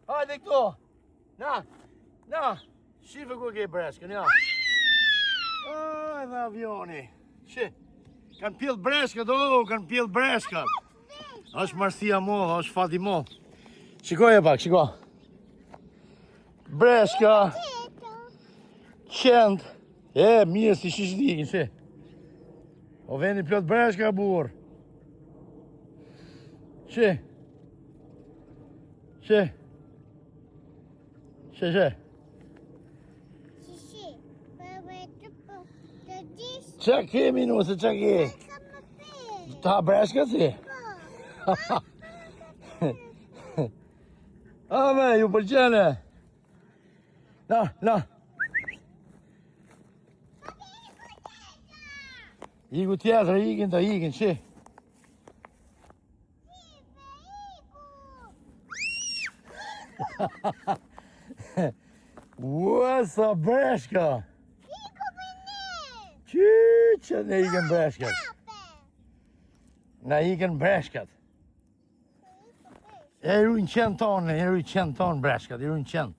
Hajde këto. Na. Shifë ku ke breshkën, ja. Aj, dhe avioni. Shi. Kanë pjellë breshkët, kanë pjellë breshkët. Është Marsia mo, është Fati mo. Shikoj e pak, shiko. Breshka. Qend. Mirë si shishdikin, shi. O veni plot breshka, burë. Shi. Qa kemi nuse, qa ke? Ta breshka si? Ame, ju pëlqene. Na. Iku tjetër, ikin, shi. Ua, sa breshka. Që ne iken breshkat. Na iken breshkat. E rujnë qenë tonë breshkat, i rujnë qenë.